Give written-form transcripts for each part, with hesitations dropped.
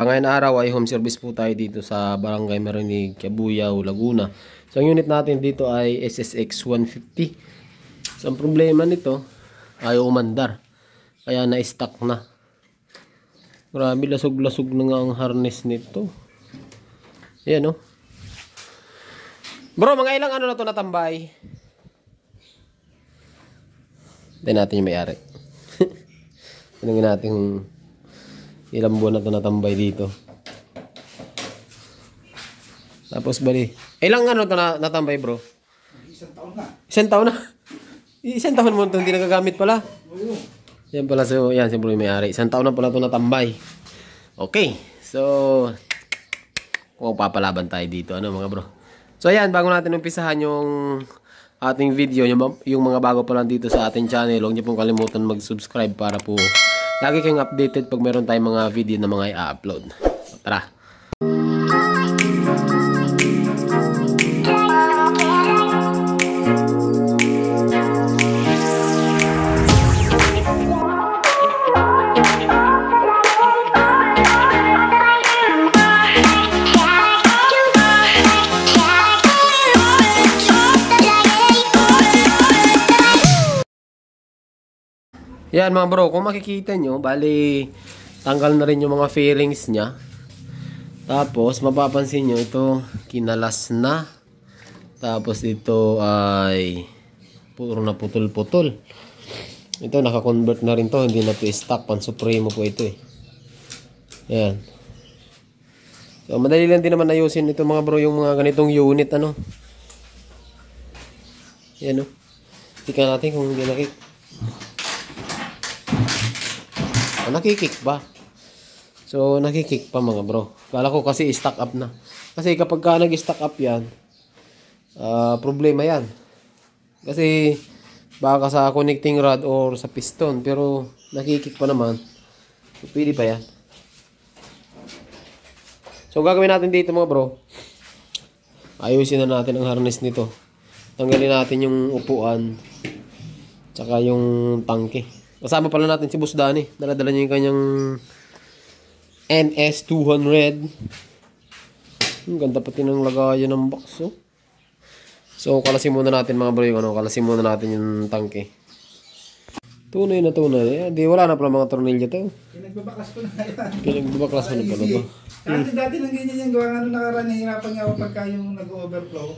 ngayon araw ay home service po tayo dito sa Barangay Marinig, Cabuyao, Laguna. So ang unit natin dito ay SSX 150. So ang problema nito, ayaw umandar. Kaya na-stuck na. Grabe, lasog-lasog na nga ang harness nito. Ayan o. Bro, mga ilang ano na to natambay? Hindi natin yung may-ari. Tanungin natin kung ilang buwan na ito natambay dito. Tapos bali. Ilang ano ito natambay bro? Isang taon na. Isang taon na? Isang taon mo ito hindi nagagamit pala? Oo. Yan pala, so yan siyempre yung may-ari. Isang taon na pala ito natambay. Okay. So kung papalaban tayo dito ano mga bro. So ayan, bago natin umpisahan yung ating video, yung mga bago pa lang dito sa ating channel, huwag niyo pong kalimutan mag-subscribe para po lagi kayong updated pag meron tayong mga video na mga i-upload. So, tara! Yan mga bro, kung makikita nyo, bali tanggal na rin yung mga fairings nya. Tapos mapapansin nyo, ito kinalas na. Tapos ito ay puro na putol-putol. Ito naka-convert na rin to, hindi na to stock, pan supremo po ito eh. Yan. So madali lang din naman ayusin ito mga bro, yung mga ganitong unit ano. Yan o. Tika natin kung hindi nakik. Nakikik ba? So nakikik pa mga bro. Kala ko kasi stock up na. Kasi kapag ka nag-stock up yan, problema yan. Kasi baka sa connecting rod or sa piston, pero nakikik pa naman. So, pwede pa yan. So gagawin natin dito mga bro, ayusin na natin ang harness nito. Tanggalin natin yung upuan tsaka yung tangke. Kasama pala natin si Boss Danny. Dala-dala niya yung kanyang NS200. Ang ganda pati ng lagayan ng box. Oh. So, kalasin muna natin mga bro yung ano. Kalasin muna natin yung tangke. Tunay na tunay. Di wala na pala mga tornilyo to. Pinagbabaklas ko na yan. Pinagbabaklas ko na pala to. Dati nang ganyan yung gawa nga nung nakaraan. Nahihirapan nga ako pagka yung nag-overflow.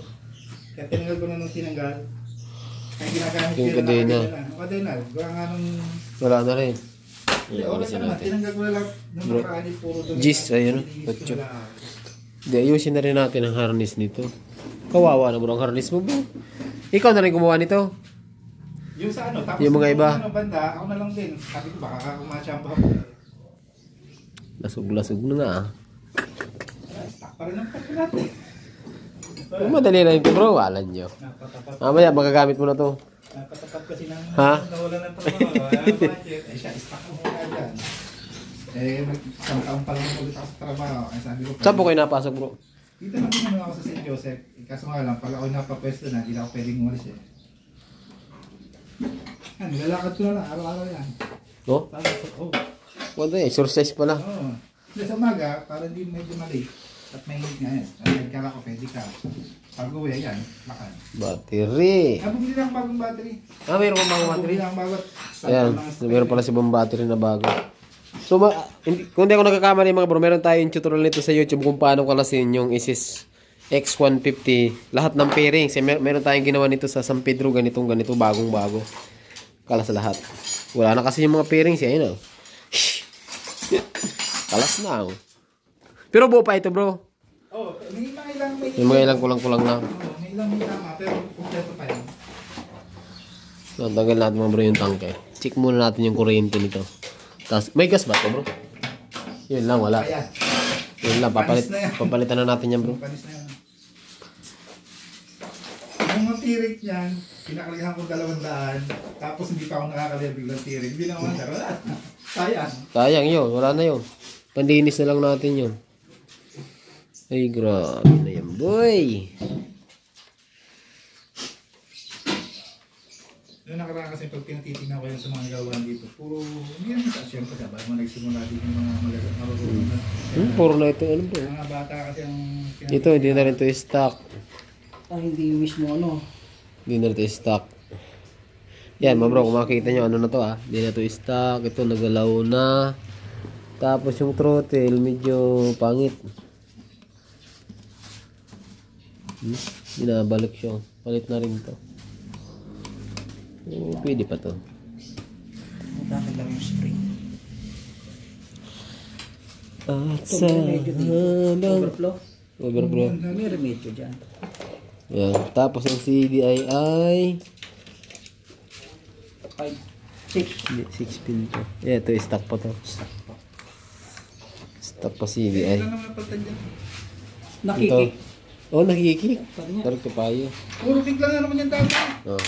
Kaya tinanggal ko na nung tinanggal. Ay ginagamit yung kadena. Kadena. Gawa nga nung... Wala na rin. Ayusin natin. Tinanggal ko na lang nung nakaraan yung puro doon. Gis, ayun. Di, ayusin na rin natin ang harness nito. Kawawa na bro ang harness mo bro. Ikaw na rin gumawa nito. Yung sa ano, tapos yung mga iba. Ano, banda, ako na lang din. Sabi ko baka kumasyamba ako. Lasog-lasog na nga. Stock pa rin ang pati natin. Kung madali na ito bro, walan nyo. Mamaya magagamit mo na to. Napatapat kasi ng nawala ng trabaho. Budget. Eh siya, stock mo muna dyan. Eh, isang taon pa lang ulit ako sa trabaho. Eh, sabi ko, saan po kayo napasok bro? dito lang din naman ako sa St. Joseph. Kaso nga lang, pala ako napapwesto na, hindi na ako pwedeng umalis eh. Yan, nilalakad ko na lang, araw-araw yan. No? Wala eh, exercise pala. Oo. Kasi sa umaga, para hindi medyo mali. At may hit nga yan. Nagkala ko, pwede ka. Pag uwi, yan, lakad. Battery. Bumili lang bagong battery. Mayroon kang bagong battery? Bumili lang bagot. Ayan, mayroon pala si bang battery na bago. So, kung hindi ako nagkakamali mga bro, meron tayong tutorial nito sa YouTube kung paano kalasin yung Isis X150. Lahat ng pairings. Meron tayong ginawa nito sa San Pedro, ganito, bagong-bago. Kalas lahat. Wala na kasi yung mga pairings. Ayan o. Kalas na o. Pero buo pa ito bro. Oh, may mga ilang yung mga ilang kulang-kulang na. Oh, may ilang may tama, pero kumpleto pa yan. So, tanggal natin mga bro yung tangke. Check muna natin yung kuryente nito. Tapos, may gas ba ito bro? Yun lang, wala. Ayan. Yun lang, papalitan na natin yan bro. Panis na yan. Yung mga tirik niyan, pinakalagyan ko 200, tapos hindi pa ako nakakalaya biglang tirik. Hindi naman wala. Sayang. Sayang yun, wala na yun. Pandinis na lang natin yun. Ay, grabe na yan, boy. Noong nakaraan kasi pag pinatitignan ko yan sa mga gawain dito, puro, hindi naman sa siyempre sa bago nagsimula din yung mga marurunong na. Puro na ito, ano bro? Mga bata kasi ang Ito, hindi na rin ito stock. Hindi mismo ano. Hindi na rin ito stock. Yan, mga bro, kung makikita nyo, ano na to Hindi na ito stock. Ito, nagalaw na. Tapos yung throttle, medyo pangit. Binabalik siya. Palit na rin to. Pwede pa to. Bakit lang yung spring? At Ito, sa may remedyo dito. Overflow? Overflow. May remedyo dyan. Yan. Tapos ang CDI ay 5, 6. 6 pin to. Yeah, ito stock pa to. Stock pa CDI. Ano naman napalitan dyan? Nakikik. Oh, nakikik. Sabi niya. Tarot ka payo. Puro kick lang na naman yung dati. Oh.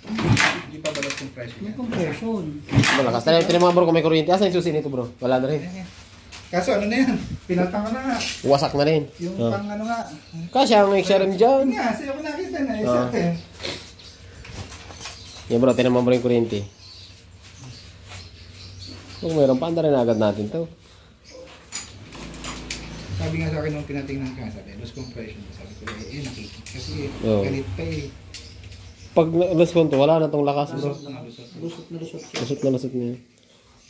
Hindi pa balas yung presyo May niya. compression. Malakas. Tala yung mga bro kung may kuryente. Asan yung susi nito bro? Wala na rin. Kaso ano na yan? Pinatang ko na nga. Wasak na rin. Yung Oh. pang ano nga. Kasi ang XRM dyan. Yun nga, sa'yo ko nakita na. Isa eh. Yan bro, tinan mo bro yung kuryente. Kung mayroon pa, anda rin agad natin to. Sabi nga sa akin nung tinatingnan ka, sabi, loss compression. Sabi ko, nakikita. Kasi Oo. galit pa eh. Pag loss konto, wala na tong lakas bro. Lusot na lusot. Lusot na lusot siya. Lusot na lusot niya.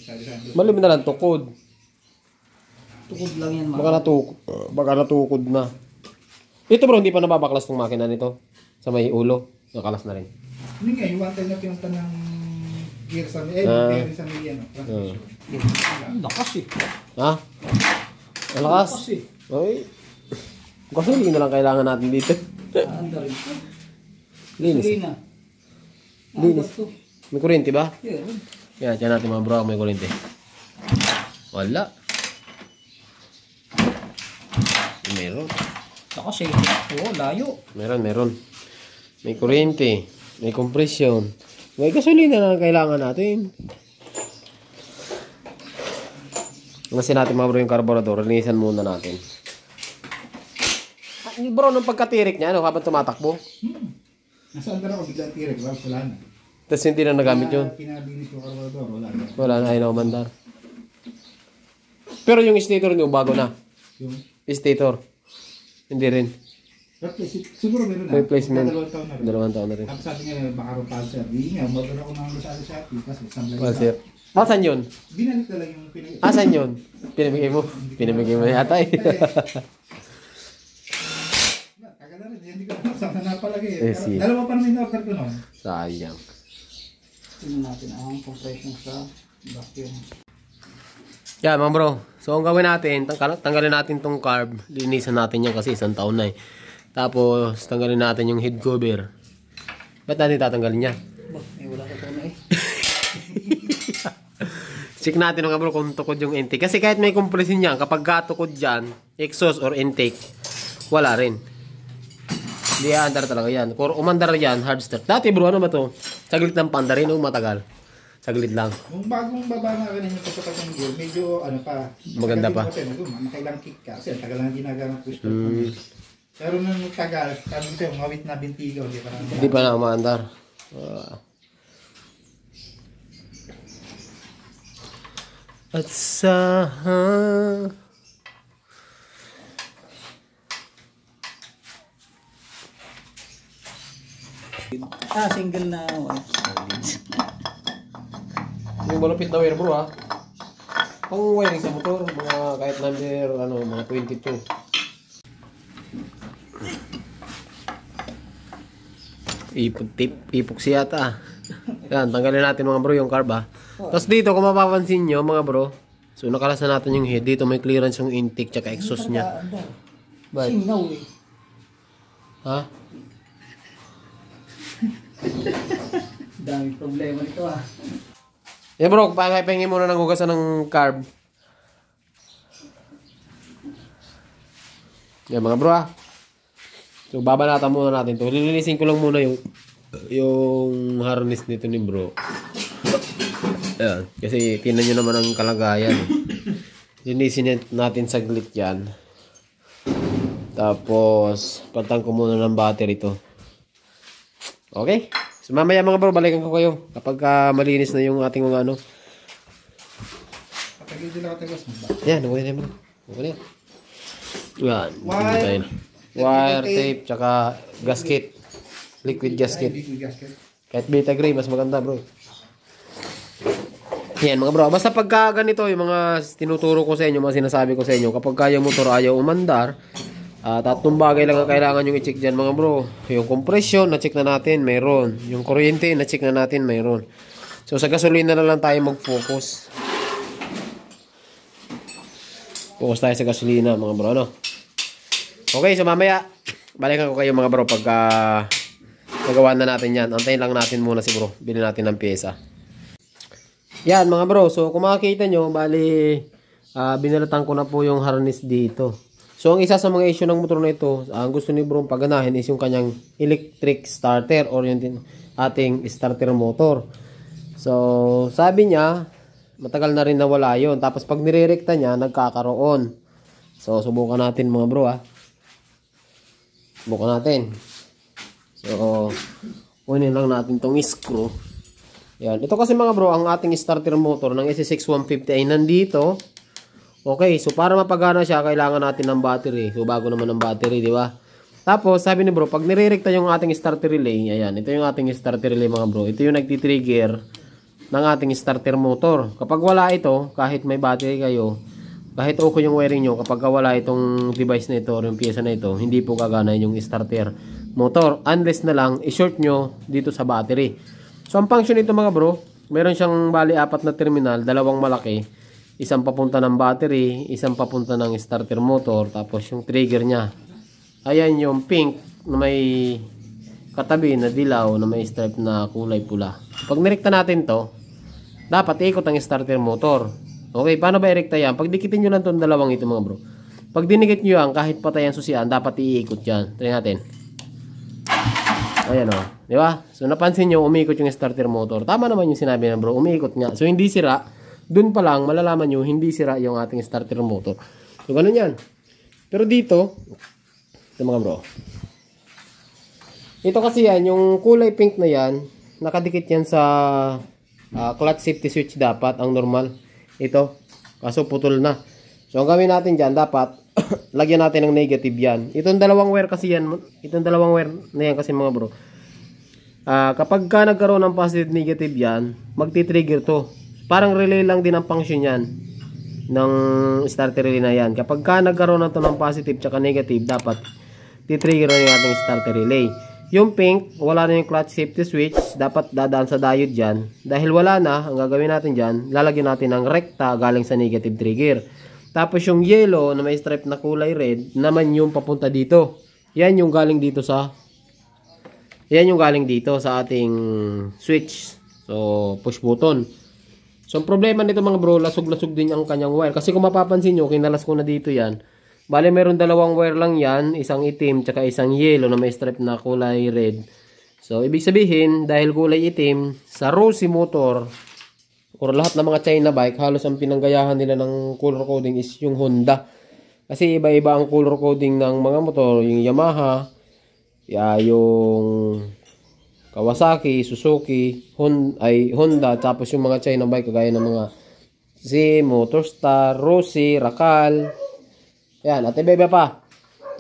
Sabi sa akin, Malim na lang tukod. Tukod lang yan, Baka natukod na. Ito bro, hindi pa nababaklas tong makina nito. Sa may ulo. Nakalas na rin. Hindi nga, yung one time na pinunta ng gear sa may, gear sa may, ano, transmission. Ang lakas eh. Ha? Ang lakas. Lakas eh. Oy. Kasi hindi na lang kailangan natin dito. Anda rin. Linis. Gasolina. Linis. Anda to. May kuryente ba? Yeah. Yan, tiyan natin mga bro kung may kuryente. Wala. Meron. Lakas eh. Oo, layo. Meron. May kuryente. May compression. May gasolina na kailangan natin. Ngasin natin mga bro yung carburetor. Linisan muna natin. Bro, nung pagkatirik niya, habang tumatakbo. Nasa under ako, biglang tirik, wala na. Tapos hindi na nagamit yun. Pinabilis ko carburetor, wala na. Wala na, ayaw na kumandar. Pero yung stator nyo, bago na. Yung Stator. Hindi rin. siguro meron na. Replacement. Dalawang taon 2 taon na na rin. rin. Tapos sabi nga, baka rin pulser. Di nga, umabot ako ng sa Shopee kasi isang lang. Pulser. Asan yun? Binalik na lang yung pinag... Asan yun? Pinamigay mo? Pinamigay mo yata eh. Tagal na rin, hindi ko saan na napalagay. Eh, si- Dalawa pa naman yung order ko noon. Sayang. Tingnan natin ang compression sa vacuum. Yan mga bro. So ang gawin natin, tanggalin natin tong carb. Linisan natin yan kasi 1 taon na eh. Tapos tanggalin natin yung head cover. Ba't natin tatanggalin yan? Wala ka na eh. Check natin mga bro kung tukod yung intake. Kasi kahit may compression yan, kapag katukod dyan, exhaust or intake, wala rin. Hindi andar talaga yan. Kung umandar yan, hard start. Dati bro, ano ba to? Saglit lang pandar rin, matagal. Saglit lang. Nung bagong baba na rin yung pagkakas ng gear, medyo ano pa. Maganda pa. Makailang kick ka. Kasi tagal lang ginagamit push start. Pero nung tagal, sabi ko mawit na bintigaw. Hindi pa na umaandar. At sa Single na yung malupit na wire bro ha. Pang wiring sa motor, mga kahit number mga 22. Epoxy yata. Yan, tanggalin natin mga bro yung carb ha. Tapos dito kung mapapansin nyo mga bro, so nakalasan natin yung head. Dito may clearance yung intake tsaka exhaust nya. Ba't? Singaw eh. Ha? Dami problema nito ah. Yan bro, pahingin muna ng hugasan ng carb. Yan mga bro ha. So babanatan muna natin to. Lilinisin ko lang muna yung harness nito ni bro. Ayan, kasi tingnan nyo naman ang kalagayan. Linisin natin saglit yan. Tapos patang ko muna ng battery to. Okay? So So mamaya mga bro, balikan ko kayo kapag malinis na yung ating mga ano. Kapag hindi lang ito, Yan, okay na bro. Okay na yan. Yan. Wire. Wire tape, tsaka gasket. Liquid gasket. Kahit beta gray, mas maganda bro. Yan mga bro. Basta pagka ganito, yung mga tinuturo ko sa inyo, mga sinasabi ko sa inyo, kapag kaya motor ayaw umandar, tatlong bagay lang ang kailangan yung i-check dyan mga bro. Yung compression, na-check na natin, mayroon. Yung kuryente, na-check na natin, mayroon. So sa gasolina na lang tayo mag-focus. Focus tayo sa gasolina mga bro, ano? Okay, so mamaya, balikan ko kayo mga bro pagka magawa na natin yan. Antayin lang natin muna si bro. Bilhin natin ng pyesa. Yan mga bro, so kung makikita nyo, bali binalatan ko na po yung harness dito. So ang isa sa mga issue ng motor na ito, ang gusto ni bro paganahin is yung kanyang electric starter or yung ating starter motor. So sabi niya, matagal na rin nawala yun. Tapos pag nirerekta niya, nagkakaroon. So subukan natin mga bro Subukan natin. So kunin lang natin tong screw. Yan. Ito kasi mga bro, ang ating starter motor ng SSX150 ay nandito. Okay, so para mapagana siya, kailangan natin ng battery. So bago naman ng battery, di ba? Tapos sabi ni bro, pag nirerekta yung ating starter relay, ayan, ito yung ating starter relay mga bro. Ito yung nagti-trigger ng ating starter motor. Kapag wala ito, kahit may battery kayo, kahit okay yung wiring nyo, kapag wala itong device na ito or yung pyesa na ito, hindi po gagana yung starter motor. Unless na lang, i-short nyo dito sa battery. So ang function nito mga bro, meron siyang bali 4 na terminal, dalawang malaki, isang papunta ng battery, isang papunta ng starter motor, tapos yung trigger niya. Ayan yung pink na may katabi na dilaw na may stripe na kulay pula. Pag nirekta natin to, dapat iikot ang starter motor. Okay, paano ba irekta yan? Pag dikitin nyo lang itong dalawang ito mga bro. Pag dinikit nyo yan, kahit patay ang susian, dapat iikot yan. Try natin. Ayan o. Di ba? So napansin nyo, umiikot yung starter motor. Tama naman yung sinabi na bro, umiikot nga. So hindi sira. Dun pa lang, malalaman nyo, hindi sira yung ating starter motor. So ganun yan. Pero dito, ito mga bro. Ito kasi yan, yung kulay pink na yan, nakadikit yan sa clutch safety switch dapat, ang normal. Ito. Kaso putol na. So ang gawin natin dyan, dapat lagyan natin ng negative yan. Itong dalawang wire kasi yan. Itong dalawang wire na yan kasi mga bro. Kapag ka nagkaroon ng positive negative yan, magti-trigger to. Parang relay lang din ang function yan ng starter relay na yan. Kapag ka nagkaroon na to ng positive tsaka negative, dapat titrigger na yung ating starter relay. Yung pink, wala na yung clutch safety switch. Dapat dadaan sa diode dyan. Dahil wala na, ang gagawin natin dyan, lalagyan natin ng rekta galing sa negative trigger. Tapos yung yellow na may stripe na kulay red, naman yung papunta dito. Yan yung galing dito sa ating switch. So, push button. So, ang problema nito mga bro, lasog-lasog din ang kanyang wire. Kasi kung mapapansin nyo, kinalas ko na dito yan. Bale, meron dalawang wire lang yan. Isang itim, tsaka isang yellow na may stripe na kulay red. So, ibig sabihin, dahil kulay itim, sa Rossi motor, or lahat ng mga China bike, halos ang pinanggayahan nila ng color coding is yung Honda. Kasi iba-iba ang color coding ng mga motor. Yung Yamaha, yung Kawasaki, Suzuki, Honda, tapos yung mga China bike kagaya ng mga Z, Motorstar, Rossi, Rakal. Yan, at iba-iba pa.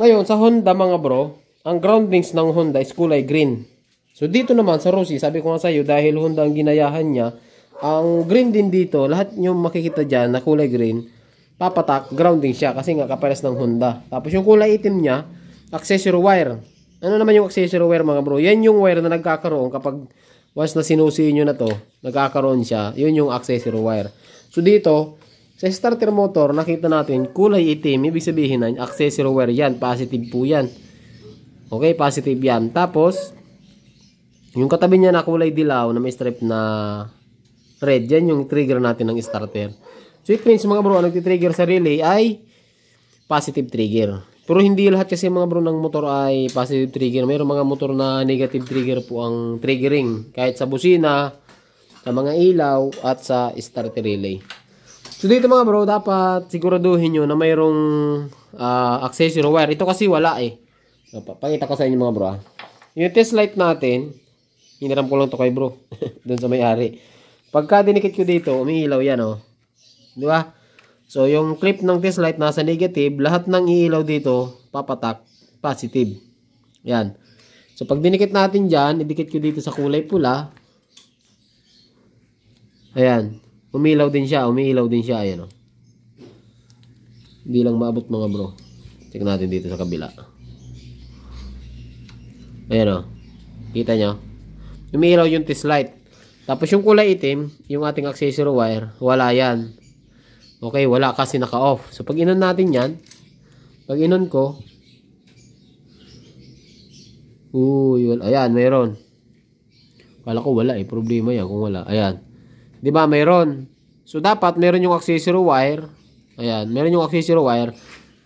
Ngayon, sa Honda mga bro, ang groundings ng Honda is kulay green. So dito naman sa Rossi, sabi ko nga sa iyo, dahil Honda ang ginayahan niya, ang green din dito, lahat nyo makikita dyan na kulay green, papatak, grounding siya kasi nga kapares ng Honda. Tapos yung kulay itim niya, accessory wire. Ano naman yung accessory wire mga bro? Yan yung wire na nagkakaroon kapag once na sinusiin nyo na to, nagkakaroon siya. Yun yung accessory wire. So dito, sa starter motor, nakita natin kulay itim, ibig sabihin na accessory wire yan, positive po yan. Okay, positive yan. Tapos, yung katabi niya na kulay dilaw na may stripe na red, yan yung trigger natin ng starter. So it means mga bro, ang nagtitrigger sa relay ay positive trigger. Pero hindi lahat kasi mga bro ng motor ay positive trigger. Mayroong mga motor na negative trigger po ang triggering. Kahit sa busina, sa mga ilaw, at sa starter relay. So dito mga bro, dapat siguraduhin nyo na mayroong accessory wire. Ito kasi wala eh. Pakita ko sa inyo mga bro. Yung test light natin, Hiniram ko lang to kay bro. Doon sa may-ari. Pagka dinikit ko dito, umiilaw yan, oh. Di ba? So, yung clip ng test light nasa negative, lahat ng iilaw dito, papatak, positive. Yan. So, pag dinikit natin dyan, idikit ko dito sa kulay pula. Ayan. Umiilaw din siya, ayan, oh. Hindi lang maabot mga bro. Check natin dito sa kabila. Ayan, oh. Kita nyo? Umiilaw yung test light. Tapos yung kulay itim, yung ating accessory wire, wala yan. Okay, wala kasi naka-off. So, pag inon natin yan, pag inon ko, ayan, mayroon. Kala ko wala eh, problema yan kung wala. Ayan. Diba, mayroon. So, dapat mayroon yung accessory wire. Ayan, mayroon yung accessory wire.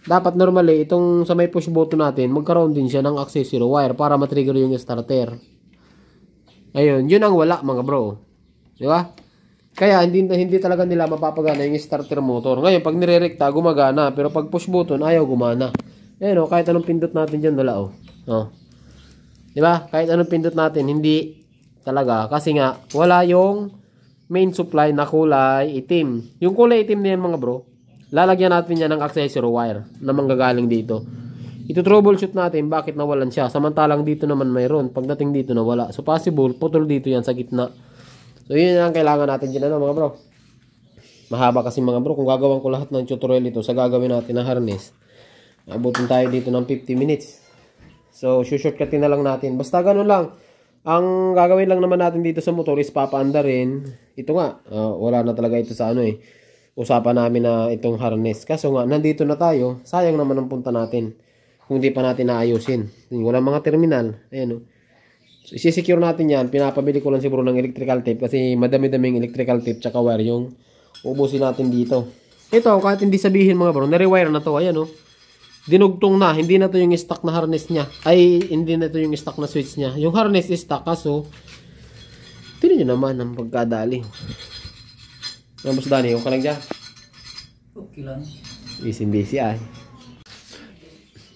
Dapat normally, itong sa may push button natin, magkaroon din siya ng accessory wire para matrigger yung starter. Ayun, yun ang wala mga bro. Di ba? Kaya hindi talaga nila mapapagana yung starter motor. Ngayon, pag nirerekta, gumagana. Pero pag push button, ayaw gumana. Ayun, oh, kahit anong pindot natin dyan, wala, oh. Oh. Di ba? Kahit anong pindot natin, hindi talaga. Kasi nga, wala yung main supply na kulay itim. Yung kulay itim na yan mga bro, lalagyan natin yan ng accessory wire na manggagaling dito. Ito troubleshoot natin bakit nawalan siya. Samantalang dito naman mayroon. Pagdating dito nawala. So possible, putol dito yan sa gitna. So yun ang kailangan natin dyan mga bro. Mahaba kasi mga bro. Kung gagawin ko lahat ng tutorial ito sa gagawin natin na harness, abutin tayo dito ng 50 minutes. So shortcutin na lang natin. Basta ganun lang. Ang gagawin lang naman natin dito sa motor is papaanda rin. Ito nga, wala na talaga ito sa usapan namin na itong harness. Kaso nga, nandito na tayo. Sayang naman ang punta natin. Kung di pa natin naayusin. Walang mga terminal. Ayan, oh. So, isi-secure natin yan. Pinapabili ko lang siguro ng electrical tape. Kasi madami-daming electrical tape tsaka wire yung ubusin natin dito. Ito, kahit hindi sabihin mga bro, na-rewire na to. Ayan, oh. Dinugtong na. Hindi na to yung stock na harness niya. Ay, hindi na to yung stock na switch niya. Yung harness is stock. Kaso, tinan nyo naman ang pagkadali. Ano ba Dani? Yung ka lang dyan? Okay lang. Busy ay.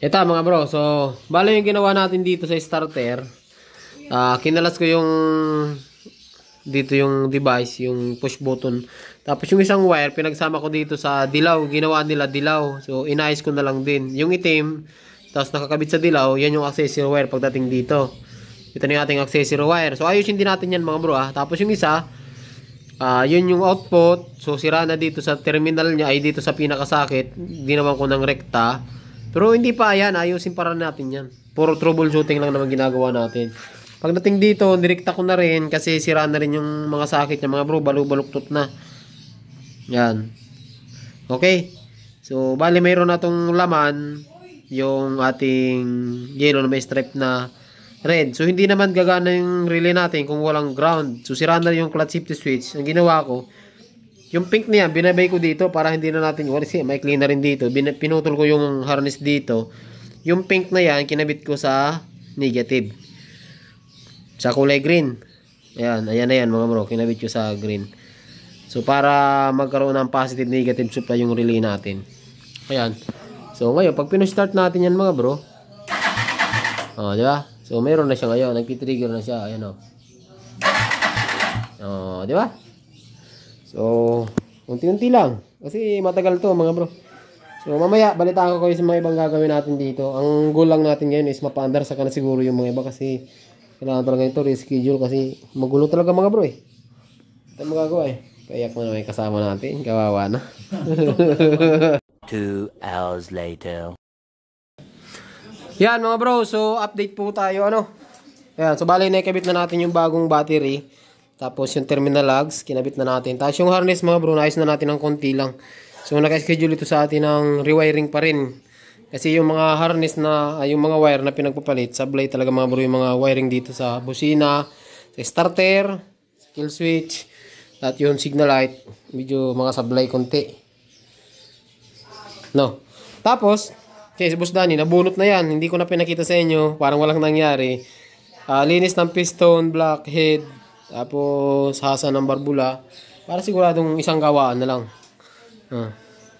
Ito mga bro. So, bala yung ginawa natin dito sa starter. Kinalas ko yung dito yung device, yung push button. Tapos yung isang wire, pinagsama ko dito sa dilaw. Ginawa nila dilaw. So, inayos ko na lang din. Yung itim, tapos nakakabit sa dilaw, yan yung accessory wire pagdating dito. Ito na yung ating accessory wire. So, ayusin din natin yan mga bro. Tapos yung isa, yun yung output. So, sira na dito sa terminal niya, ay dito sa pinakasakit. Ginawan ko ng rekta. Pero hindi pa yan. Ayusin para natin yan. Puro troubleshooting lang naman ginagawa natin. Pagdating dito, direkta ko na rin kasi sira na rin yung mga sakit niya mga bro. Baluktot na. Yan. Okay. So, bali mayroon na itong laman. Yung ating yellow na may stripe na red. So, hindi naman gagana yung relay natin kung walang ground. So, sira na rin yung clutch safety switch. Ang ginawa ko, yung pink niya, binabay ko dito para hindi na natin, kasi may clean na rin dito. Pinutol ko yung harness dito. Yung pink na yan, kinabit ko sa negative. Sa kulay green. Ayan, ayan na yan mga bro. Kinabit ko sa green. So, para magkaroon ng positive, negative supply yung relay natin. Ayan. So, ngayon, pag pinustart natin yan mga bro. Di ba? So, meron na siya ngayon. Nagtitrigger na siya. Ayan o. Di ba? So, unti-unti lang. Kasi matagal to mga bro. So, mamaya, balitaan ko kayo sa mga ibang gagawin natin dito. Ang goal lang natin ngayon is mapaandar sa na siguro yung mga iba kasi kailangan talaga ito reschedule kasi magulo talaga mga bro eh. Ito magagawa eh. Kaya kung may kasama natin, kawawa na. 2 hours later. Yan mga bro, so update po tayo Ayan, so bali nakikabit na natin yung bagong battery. Tapos yung terminal lugs, kinabit na natin. Tapos yung harness mga bro, naayos na natin ng konti lang. So naka-schedule ito sa atin ng rewiring pa rin. Kasi yung mga harness na, yung mga wire na pinagpapalit, sablay talaga mga bro yung mga wiring dito sa busina, sa starter, kill switch, at yung signal light, medyo mga sablay konti. No. Tapos, okay, si Boss Danny, nabunot na yan. Hindi ko na pinakita sa inyo, parang walang nangyari. Linis ng piston, block head, tapos hasa ng barbula. Para siguradong isang gawaan na lang.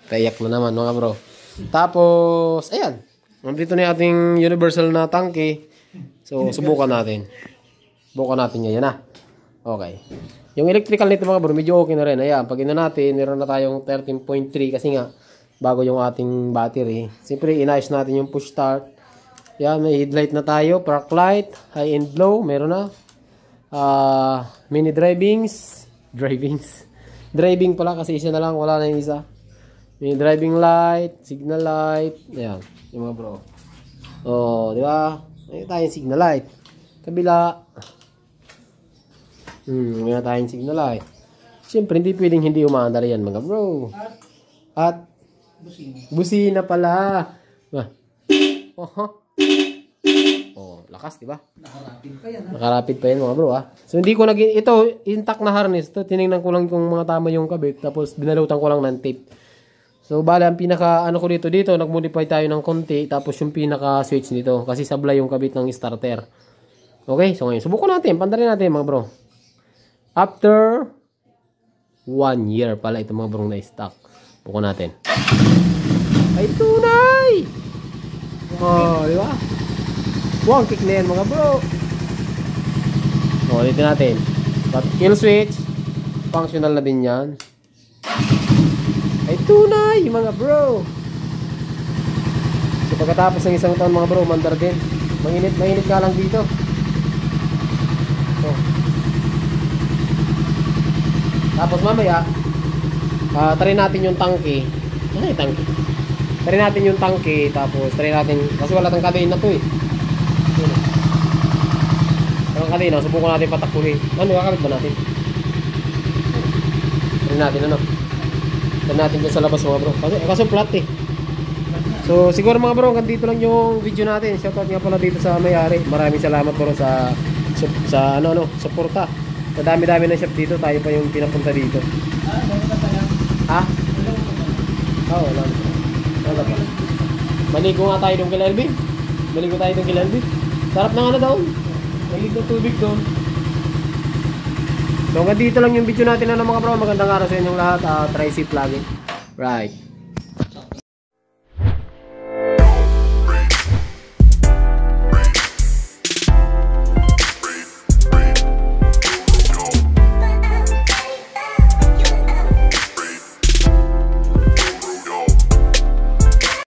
Tayak na naman mga bro. Tapos, ayan. Nandito na yung ating universal na tangke. So, subukan natin. Buko natin ngayon na. Okay. Yung electrical nito mga bro, medyo okay na rin. Ayan, pag ino natin, meron na tayong 13.3 kasi nga, bago yung ating battery. Siyempre, inayos natin yung push start. Ayan, may headlight na tayo, park light, high and low, meron na. Mini driving pala kasi isa na lang, wala na yung isa. Mini driving light, signal light. Ayan, yung mga bro. Oh, di ba? May tayong signal light. Kabila. May tayong signal light. Siyempre, hindi pwedeng hindi umaandar yan, mga bro. At busina pala. Oh, lakas, di ba? Nakarapid pa yan. Nakarapid pa yan, mga bro, ah. So, hindi ko ito, intact na harness. Ito, tinignan ko lang kung mga tama yung kabit. Tapos, binalutan ko lang ng tape. So, bale, ang pinaka, ano ko dito, nag-modify tayo ng konti. Tapos, yung pinaka switch nito. Kasi sablay yung kabit ng starter. Okay, so ngayon, subukan natin. Pandarin natin, mga bro. After 1 year pala ito, mga bro, na-stock. Subukan natin. Ay, tunay! Oh, di ba? Wow, kick na yan, mga bro. Oh, dito natin. But kill switch, functional na din yan. Ay, tunay, mga bro. So, pagkatapos ng isang taon, mga bro, mandar din. Mainit ka lang dito. Oh. Tapos mamaya, try natin yung tangke. Ano yung tangke? Try natin yung tangke, tapos try natin, kasi wala tang kadena to eh. Walang kadena, subukan natin patakbuhin. Ano, kakabit ba natin? Try natin, ano? Try natin dyan sa labas, mga bro. Kaso flat eh. So, siguro mga bro, hanggang dito lang yung video natin. Shoutout nga pala dito sa may-ari. Maraming salamat bro sa suporta. Sa dami-dami ng shop dito, tayo pa yung pinapunta dito. Ha? Oo, wala. Wala pa. Maligo nga tayo doon kay Elvin. Maligo tayo doon kay Elvin. Sarap na nga na doon. Maligo tubig doon. So hanggang dito lang yung video natin na mga bro. Magandang araw sa inyong lahat. Try safe lagi. Right.